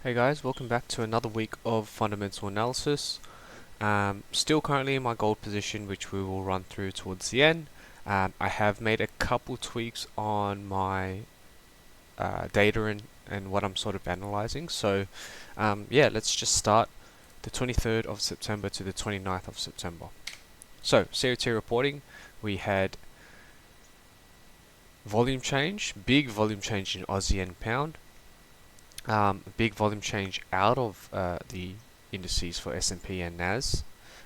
Hey guys, welcome back to another week of fundamental analysis. Still currently in my gold position, which we will run through towards the end. I have made a couple tweaks on my data and what I'm sort of analyzing. Yeah, let's just start the 23rd of September to the 29th of September. So, COT reporting, we had volume change, big volume change in Aussie and pound. Big volume change out of the indices for S&P and NAS,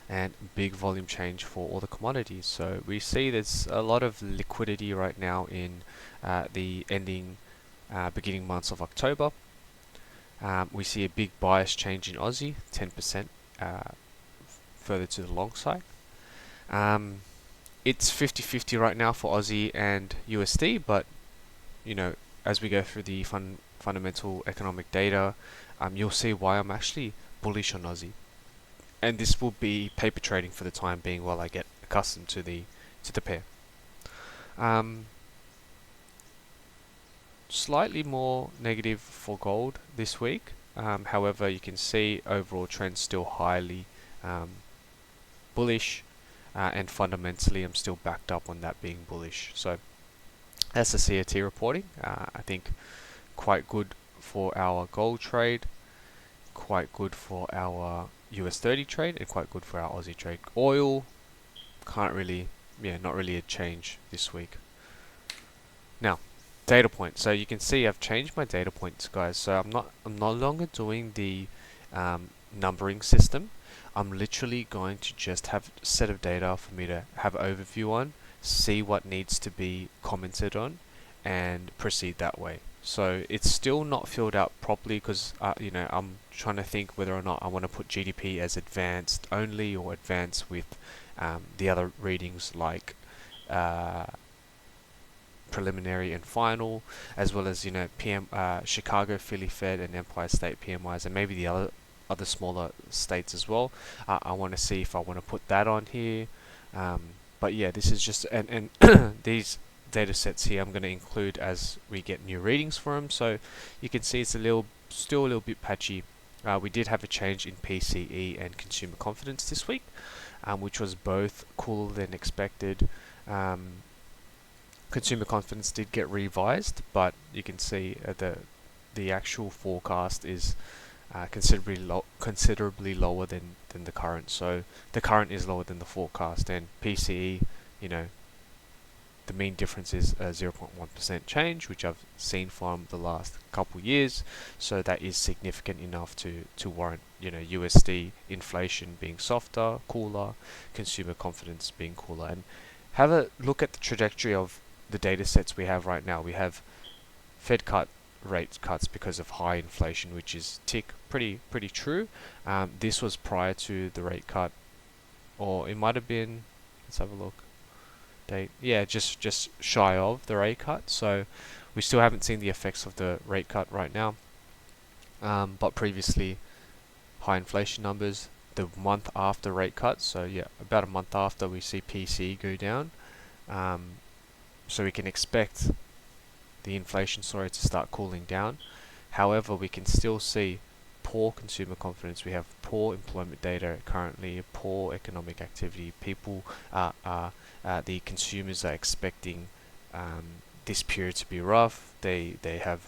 and big volume change for all the commodities. So we see there's a lot of liquidity right now in the beginning months of October. We see a big bias change in Aussie, 10% further to the long side. It's 50-50 right now for Aussie and USD, but you know, as we go through the fundamental economic data, you'll see why I'm actually bullish on Aussie. And this will be paper trading for the time being while I get accustomed to the pair. Um, Slightly more negative for gold this week. However, you can see overall trends still highly um, bullish, and fundamentally, I'm still backed up on that being bullish. So that's the COT reporting. I think quite good for our gold trade, quite good for our US 30 trade, and quite good for our Aussie trade. Oil, can't really, not really a change this week. Now, data point. So you can see I've changed my data points, guys. So I'm no longer doing the numbering system. I'm literally going to just have a set of data for me to have an overview on, see what needs to be commented on, and proceed that way. So it's still not filled out properly because I'm trying to think whether or not I want to put GDP as advanced only or advanced with the other readings like uh, preliminary and final, as well as PM Chicago, Philly Fed, and Empire State PMIs, and maybe the other smaller states as well. I want to see if I want to put that on here. But yeah, this is just and these data sets here I'm going to include as we get new readings for them. So you can see it's still a little bit patchy. We did have a change in PCE and consumer confidence this week, which was both cooler than expected. Consumer confidence did get revised, but you can see the actual forecast is considerably lower than the current. So the current is lower than the forecast, and PCE, you know, the mean difference is a 0.1% change, which I've seen from the last couple years. So that is significant enough to warrant USD inflation being softer, cooler, consumer confidence being cooler, and have a look at the trajectory of the data sets we have right now. We have Fed rate cuts because of high inflation, which is pretty true. This was prior to the rate cut, or it might have been. Let's have a look. Just shy of the rate cut. So we still haven't seen the effects of the rate cut right now. But previously, high inflation numbers. The month after rate cut, so yeah, about a month after, we see PCE go down. So we can expect the inflation story to start cooling down. However, we can still see poor consumer confidence. We have poor employment data currently, poor economic activity. The consumers are expecting this period to be rough. They have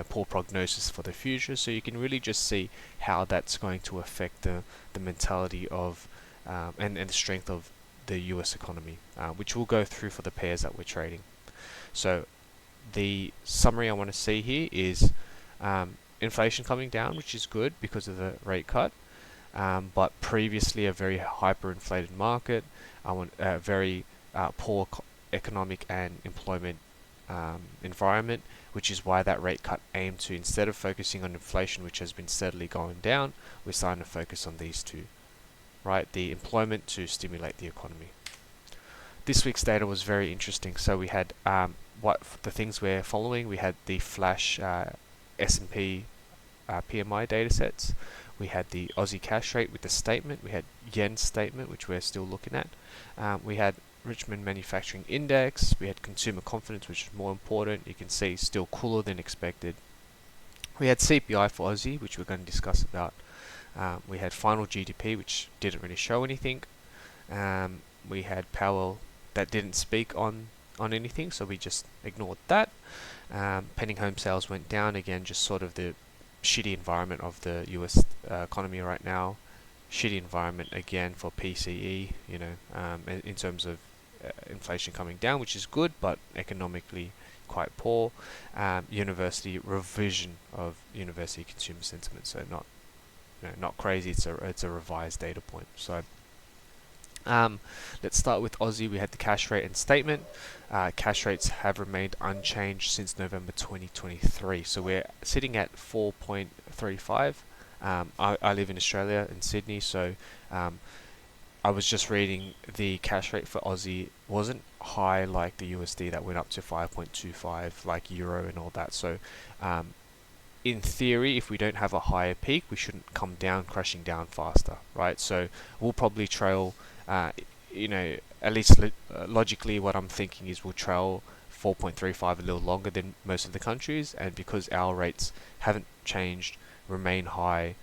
poor prognosis for the future. So you can really just see how that's going to affect the mentality of and the strength of the U.S. economy, which we'll go through for the pairs that we're trading. So the summary I want to see here is inflation coming down, which is good because of the rate cut, but previously a very hyperinflated market. I want a very poor economic and employment environment, which is why that rate cut aimed to, instead of focusing on inflation, which has been steadily going down, we're starting to focus on these two, right? The employment to stimulate the economy. This week's data was very interesting. So we had what the things we're following. We had the flash S&P PMI data sets. We had the Aussie cash rate with the statement. We had yen statement, which we're still looking at. We had Richmond Manufacturing Index. We had consumer confidence, which is more important. You can see still cooler than expected. We had CPI for Aussie, which we're going to discuss about. We had final GDP, which didn't really show anything. We had Powell that didn't speak on anything, so we just ignored that. Pending home sales went down again, just sort of the shitty environment of the US economy right now. Shitty environment again for PCE, in terms of inflation coming down, which is good, but economically quite poor. University revision of university consumer sentiment, so not crazy. It's a revised data point. So let's start with Aussie. We had the cash rate and statement. Cash rates have remained unchanged since November 2023. So we're sitting at 4.35. I live in Australia, in Sydney, so I was just reading the cash rate for Aussie wasn't high like the USD that went up to 5.25, like Euro and all that. So in theory, if we don't have a higher peak, we shouldn't come down, crashing down faster, right? So we'll probably trail, at least logically, what I'm thinking is we'll trail 4.35 a little longer than most of the countries, and because our rates haven't changed, remain high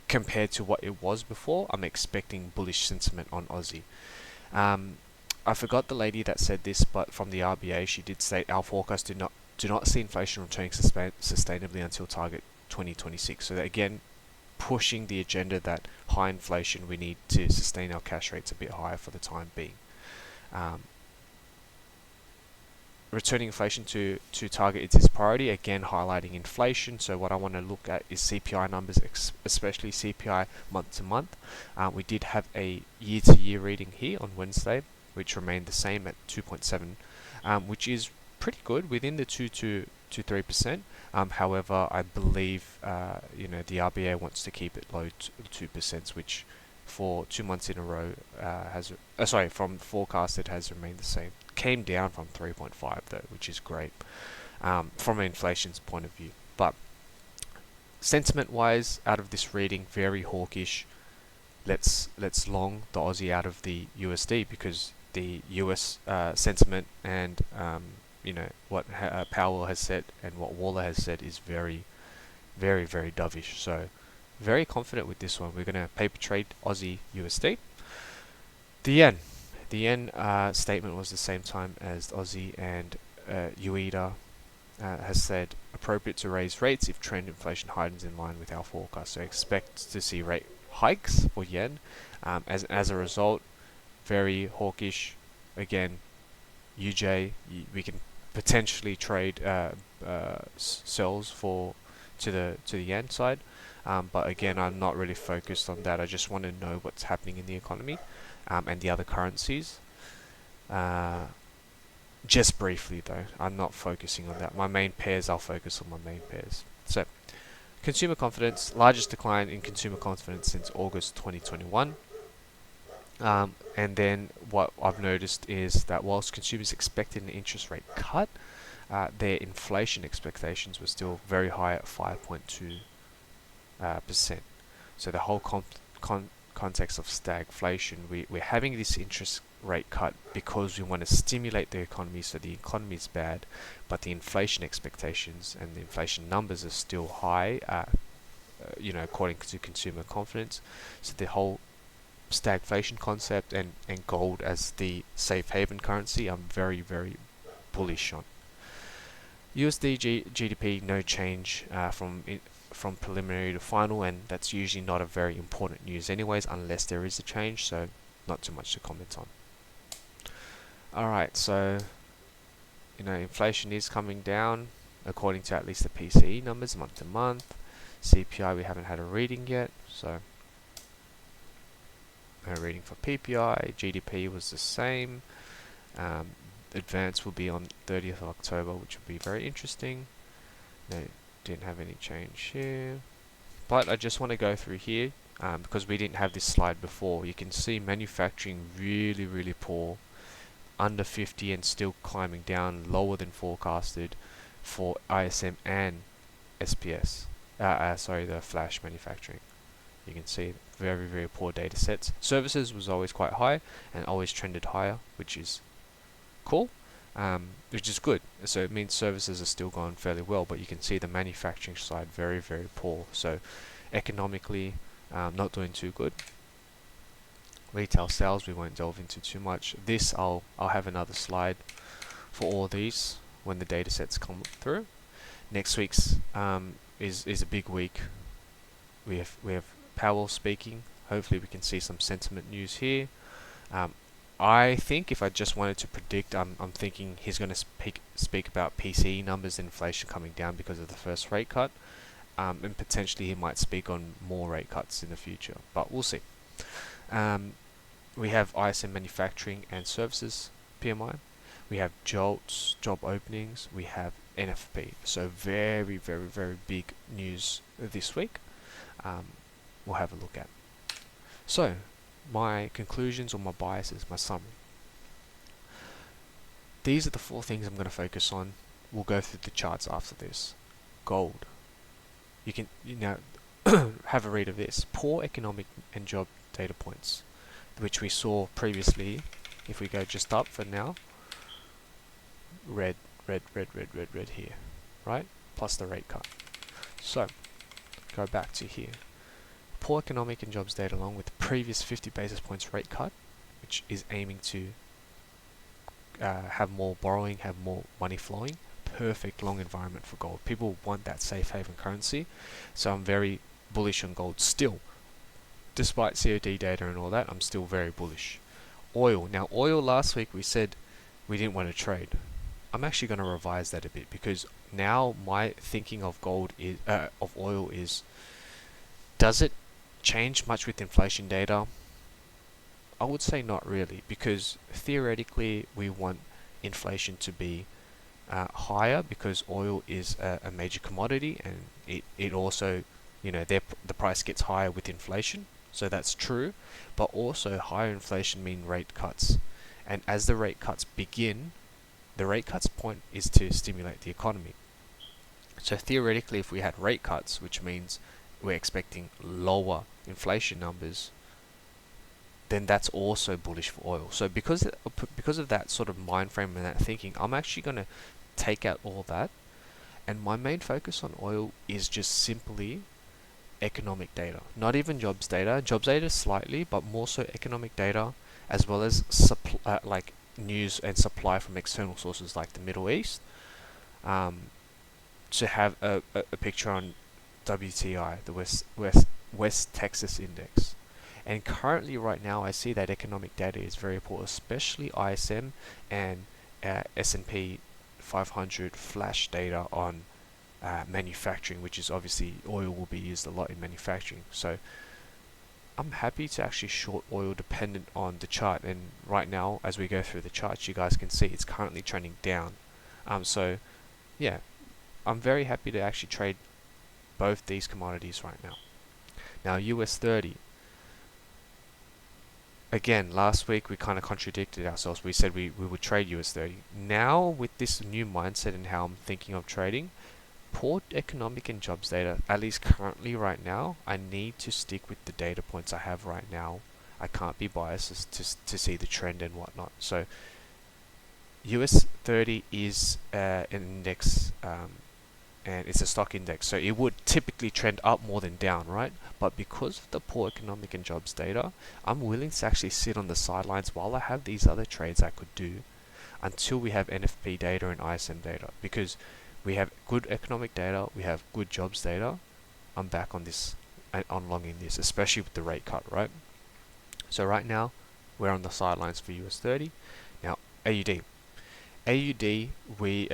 compared to what it was before, I'm expecting bullish sentiment on Aussie. I forgot the lady that said this, but from the RBA, she did state our forecast do not see inflation returning sustainably until target 2026. So that again, pushing the agenda that high inflation, we need to sustain our cash rates a bit higher for the time being. Returning inflation to target is its priority, again highlighting inflation. So what I want to look at is CPI numbers, especially CPI month to month. We did have a year-to-year reading here on Wednesday, which remained the same at 2.7, which is pretty good, within the 2 to 3%. However, I believe the RBA wants to keep it low 2%, which for 2 months in a row from forecasted has remained the same. Came down from 3.5 though, which is great from an inflation's point of view. But sentiment-wise, out of this reading, very hawkish. Let's long the Aussie out of the USD, because the US sentiment and what Powell has said and what Waller has said is very, very, very dovish. So very confident with this one. We're going to paper trade Aussie USD. The yen statement was the same time as Aussie, and UEDA has said appropriate to raise rates if trend inflation hardens in line with our forecast. So expect to see rate hikes for yen. As a result, very hawkish. Again, UJ, we can potentially trade sells to the yen side, but again, I'm not really focused on that. I just want to know what's happening in the economy and the other currencies. Just briefly though, I'm not focusing on that. My main pairs, I'll focus on my main pairs. So, consumer confidence, largest decline in consumer confidence since August 2021. And then what I've noticed is that whilst consumers expected an interest rate cut, their inflation expectations were still very high at 5.2%. So the whole context of stagflation, we're having this interest rate cut because we want to stimulate the economy, so the economy is bad, but the inflation expectations and the inflation numbers are still high, according to consumer confidence. So the whole stagflation concept and gold as the safe haven currency, I'm very, very bullish on. USD GDP, no change from preliminary to final, and that's usually not a very important news anyways, unless there is a change, so not too much to comment on. Alright, so inflation is coming down according to at least the PCE numbers month to month. CPI, we haven't had a reading yet, so no reading for PPI. GDP was the same. Advance will be on 30th of October, which will be very interesting. No, didn't have any change here, but I just want to go through here because we didn't have this slide before. You can see manufacturing really, really poor, under 50 and still climbing down, lower than forecasted for ISM and SPS. The flash manufacturing. You can see very, very poor data sets. Services was always quite high and always trended higher, which is cool. which is good. So it means services are still going fairly well, but you can see the manufacturing side very, very poor. So economically, not doing too good. Retail sales, we won't delve into too much. This, I'll have another slide for all these when the data sets come through. Next week's is a big week. We have Powell speaking. Hopefully we can see some sentiment news here. I think if I just wanted to predict, I'm thinking he's going to speak about PCE numbers and inflation coming down because of the first rate cut, and potentially he might speak on more rate cuts in the future, but we'll see. We have ISM manufacturing and services PMI. We have JOLTS, job openings. We have NFP. So very, very, very big news this week. We'll have a look at. So my conclusions or my biases, my summary. These are the 4 things I'm going to focus on. We'll go through the charts after this. Gold. You can have a read of this. Poor economic and job data points, which we saw previously. If we go just up for now, red here, right? Plus the rate cut. So go back to here. Poor economic and jobs data along with the previous 50 basis points rate cut, which is aiming to have more borrowing, have more money flowing. Perfect long environment for gold. People want that safe haven currency, so I'm very bullish on gold still. Despite COD data and all that, I'm still very bullish. Oil. Now oil, last week we said we didn't want to trade. I'm actually going to revise that a bit, because now my thinking of gold is of oil is, does it change much with inflation data? I would say not really, because theoretically we want inflation to be higher, because oil is a major commodity, and it also, the price gets higher with inflation, so that's true. But also higher inflation mean rate cuts, and as the rate cuts begin, the rate cuts point is to stimulate the economy. So theoretically, if we had rate cuts, which means we're expecting lower inflation numbers, then that's also bullish for oil. So because of that sort of mind frame and that thinking, I'm actually going to take out all that, and my main focus on oil is just simply economic data. Not even jobs data slightly, but more so economic data, as well as like news and supply from external sources like the Middle East, to have a picture on WTI, the West Texas Index. And currently right now I see that economic data is very poor, especially ISM and S&P 500 flash data on manufacturing, which is obviously oil will be used a lot in manufacturing. So I'm happy to actually short oil dependent on the chart, and right now as we go through the charts you guys can see it's currently trending down. So yeah, I'm very happy to actually trade both these commodities right now. Now US 30. Again, last week we kind of contradicted ourselves. We said we would trade US 30. Now with this new mindset and how I'm thinking of trading, poor economic and jobs data, at least currently right now, I need to stick with the data points I have right now. I can't be biased to see the trend and whatnot. So US 30 is an index, and it's a stock index, so it would typically trend up more than down, right? But because of the poor economic and jobs data, I'm willing to actually sit on the sidelines while I have these other trades I could do until we have NFP data and ISM data, because we have good economic data, we have good jobs data. I'm back on this, on longing this, especially with the rate cut, right? So right now we're on the sidelines for US 30. Now AUD, we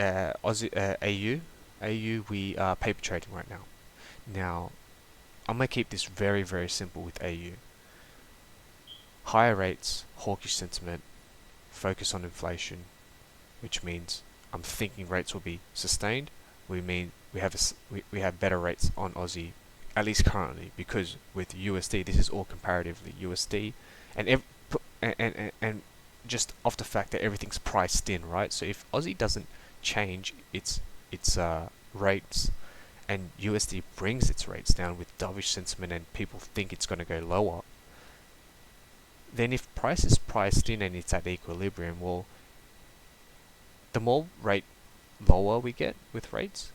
AU, we are paper trading right now. Now I'm gonna keep this very, very simple with AU. Higher rates, hawkish sentiment, focus on inflation, which means I'm thinking rates will be sustained. We have better rates on Aussie, at least currently, because with USD, this is all comparatively USD, and just off the fact that everything's priced in, right? So if Aussie doesn't change its rates, and USD brings its rates down with dovish sentiment and people think it's going to go lower, then if price is priced in and it's at equilibrium, well, the more rate lower we get with rates,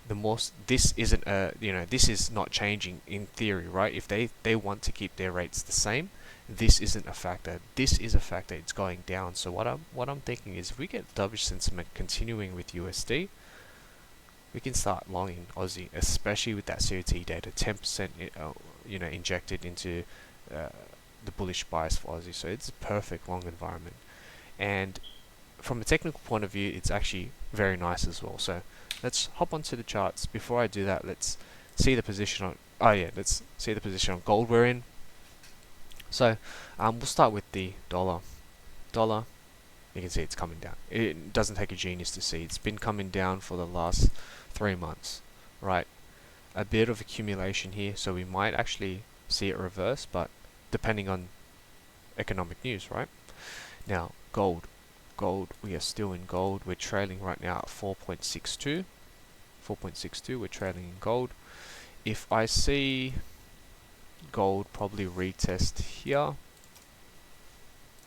the more this isn't this is not changing in theory, right? If they want to keep their rates the same, this isn't a factor. This is a factor. It's going down. So what I'm thinking is, if we get dovish sentiment continuing with USD, we can start longing Aussie, especially with that COT data, 10% injected into uh, the bullish bias for Aussie. So it's a perfect long environment, and from a technical point of view, it's actually very nice as well. So let's hop onto the charts. Before I do that, let's see the position on. Oh yeah, let's see the position on gold we're in. So we'll start with the dollar. Dollar, you can see it's coming down. It doesn't take a genius to see. It's been coming down for the last 3 months, right? A bit of accumulation here, so we might actually see it reverse, but depending on economic news, right? Now, gold. Gold, we are still in gold. We're trailing right now at 4.62. 4.62, we're trailing in gold. If I see gold probably retest here,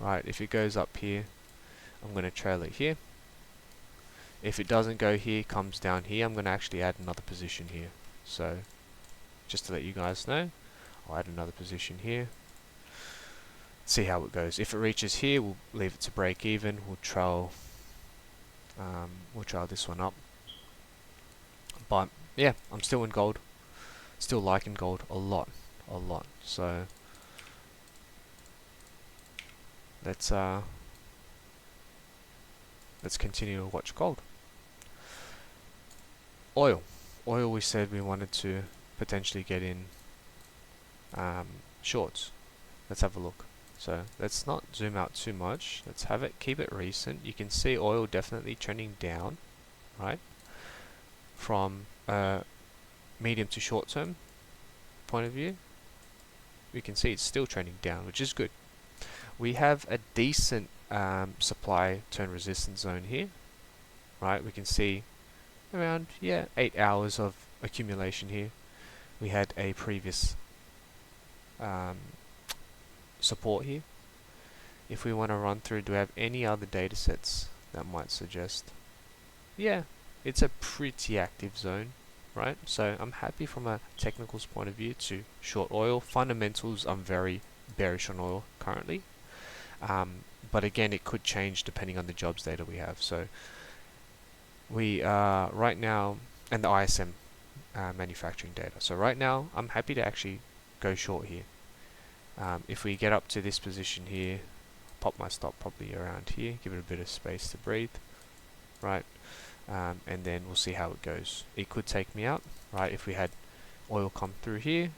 right, if it goes up here, I'm going to trail it here. If it doesn't go here, comes down here, I'm going to actually add another position here. So just to let you guys know, I'll add another position here, see how it goes. If it reaches here, we'll leave it to break even. We'll trail this one up. But yeah, I'm still in gold, still liking gold a lot. So let's continue to watch gold. Oil, we said we wanted to potentially get in shorts. Let's have a look. So let's not zoom out too much. Let's keep it recent. You can see oil definitely trending down, right? From medium to short term point of view, we can see it's still trending down, which is good. We have a decent supply turn resistance zone here, right? We can see around 8 hours of accumulation here. We had a previous support here. If we want to run through, do we have any other data sets that might suggest? Yeah, it's a pretty active zone, right? So I'm happy from a technicals point of view to short oil. Fundamentals, I'm very bearish on oil currently. But again, it could change depending on the jobs data we have. So we right now, and the ISM manufacturing data. So right now, I'm happy to actually go short here. If we get up to this position here, pop my stop probably around here, give it a bit of space to breathe, right? And then we'll see how it goes. It could take me out, right? If we had oil come through here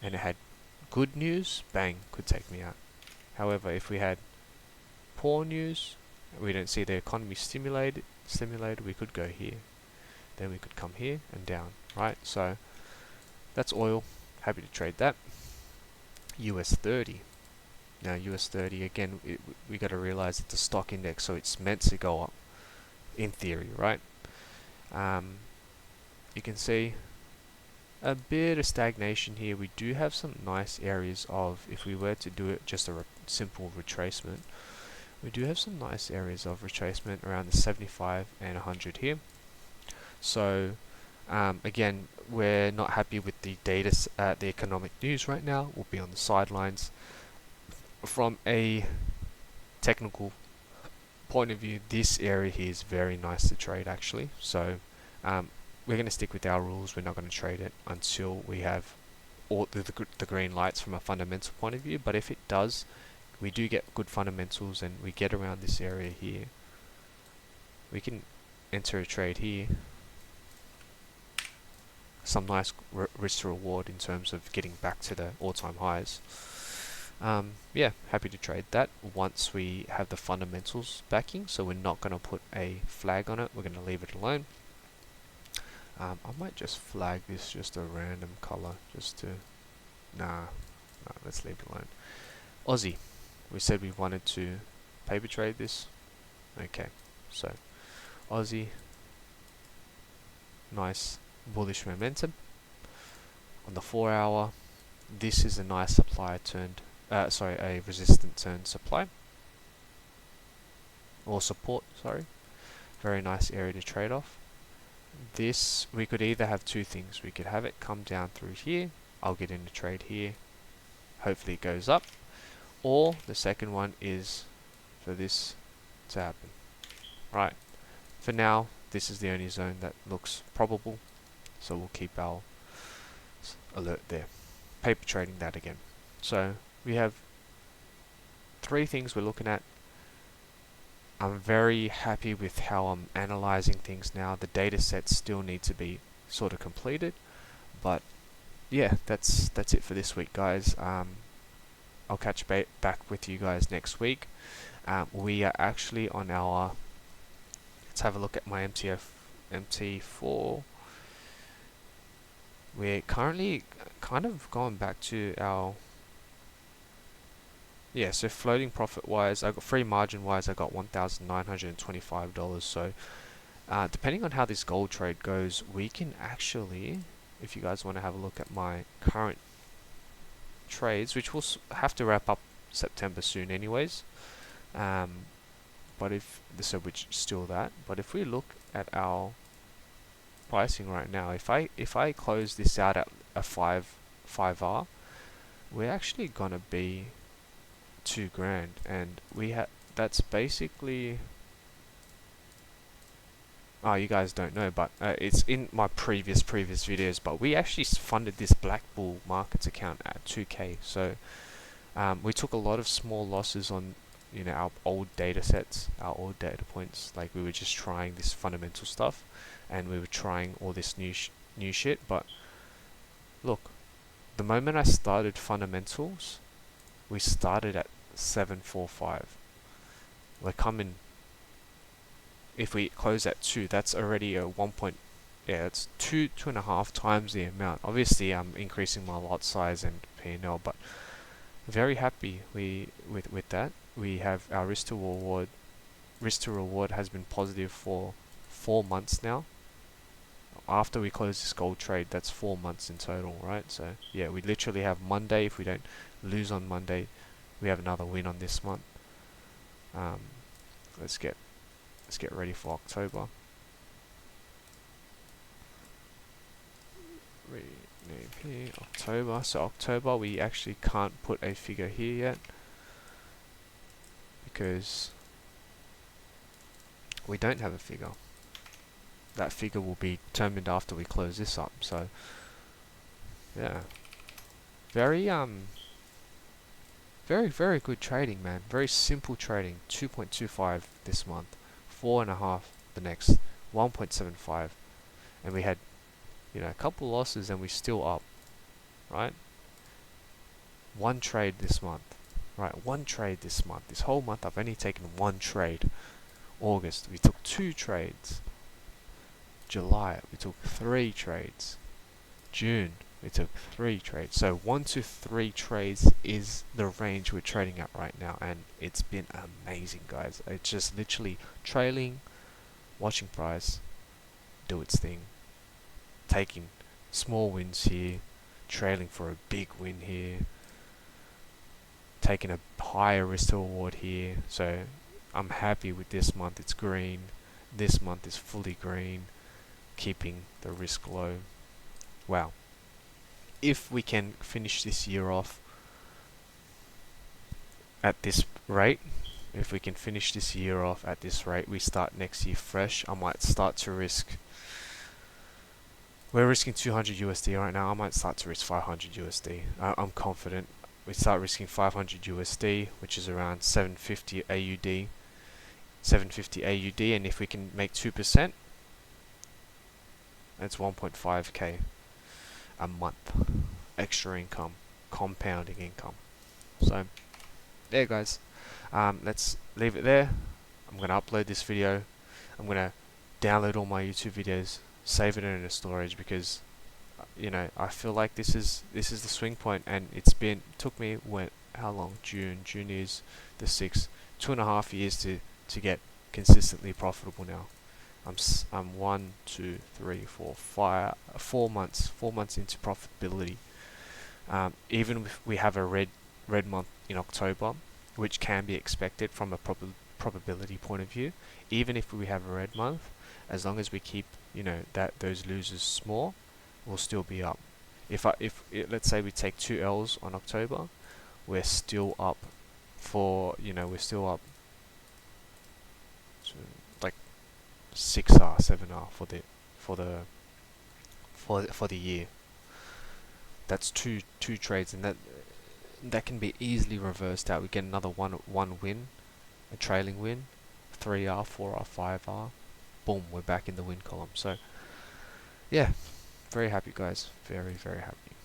and it had good news, bang, could take me out. However, if we had poor news, we don't see the economy stimulated, we could go here. Then we could come here and down, right? So that's oil. Happy to trade that. US 30. Now US 30, again, we got to realize it's a stock index, so it's meant to go up in theory, right? You can see a bit of stagnation here. We do have some nice areas of, if we were to do it just a simple retracement, we do have some nice areas of retracement around the 75 and 100 here. So again, we're not happy with the data, the economic news right now. We'll be on the sidelines. From a technical point of view, this area here is very nice to trade actually. So we're going to stick with our rules. We're not going to trade it until we have all the green lights from a fundamental point of view. But if it does, we do get good fundamentals and we get around this area here, we can enter a trade here. Some nice risk to reward in terms of getting back to the all-time highs. Yeah, happy to trade that once we have the fundamentals backing. So we're not going to put a flag on it. We're going to leave it alone. I might just flag this just a random color just to... Nah, let's leave it alone. Aussie. We said we wanted to paper trade this. Okay, so Aussie. Nice bullish momentum. On the 4 hour, this is a nice supply turned... a resistant turned supply. Or support, sorry. Very nice area to trade off. This, we could either have two things. We could have it come down through here. I'll get in the trade here. Hopefully it goes up. Or the second one is for this to happen. Right. For now, this is the only zone that looks probable. So we'll keep our alert there. Paper trading that again. So we have three things we're looking at. I'm very happy with how I'm analyzing things now. The data sets still need to be sort of completed, but yeah, that's it for this week, guys. I'll catch back with you guys next week. We are actually on our, let's have a look at my MT4. We're currently kind of going back to our, yeah, so floating profit wise, I got free margin wise, I got $1,925. So depending on how this gold trade goes, we can actually, if you guys want to have a look at my current trades, which we'll have to wrap up September soon anyways, but if so, which still that, but if we look at our pricing right now, if I close this out at a 5R, we're actually gonna be $2,000, and that's basically, oh, you guys don't know, but it's in my previous videos, but we actually funded this Black Bull Markets account at 2K. So we took a lot of small losses on, you know, our old data sets, our old data points. Like, we were just trying this fundamental stuff, and we were trying all this new shit. But look, the moment I started fundamentals, we started at 745. We're coming, if we close at 2, that's already a 1 point, yeah, it's 2.5 times the amount. Obviously I'm increasing my lot size and P&L, but very happy with that. We have our risk to reward has been positive for 4 months now. After we close this gold trade, that's 4 months in total, right? So yeah, we literally have Monday. If we don't lose on Monday, we have another win on this month. Let's get ready for October. Rename here, October. So October, we actually can't put a figure here yet because we don't have a figure. That figure will be determined after we close this up. So yeah, very very good trading, man. Very simple trading. 2.25 this month, 4.5 the next, 1.75, and we had, you know, a couple losses and we still up, right? One trade this month, right? One trade this month. This whole month I've only taken one trade. August we took 2 trades. July we took 3 trades. June we took 3 trades. So 1 to 3 trades is the range we're trading at right now, and it's been amazing, guys. It's just literally trailing, watching price do its thing, taking small wins here, trailing for a big win here, taking a higher risk to reward here. So I'm happy with this month. It's green. This month is fully green, keeping the risk low. Wow. If we can finish this year off at this rate, we start next year fresh, I might start to risk, we're risking 200 USD right now, I might start to risk 500 USD. I'm confident. We start risking 500 USD, which is around 750 AUD, and if we can make 2%, that's 1.5k a month extra income, compounding income. So there, guys, let's leave it there. I'm gonna upload this video. I'm gonna download all my YouTube videos, save it in a storage, because you know, I feel like this is the swing point, and took me how long? June is the 6th, 2.5 years to get consistently profitable now. I'm 1, 2, 3, 4, 5, 4 months into profitability. Even if we have a red month in October, which can be expected from a probability point of view, even if we have a red month, as long as we keep, you know, that those losers small, we'll still be up. Let's say we take 2 L's on October, we're still up we're still up to like 6R, 7R for the year. That's two trades, and that can be easily reversed out. We get another one win, a trailing win, 3R, 4R, 5R, boom, we're back in the win column. So yeah, very happy guys, very happy.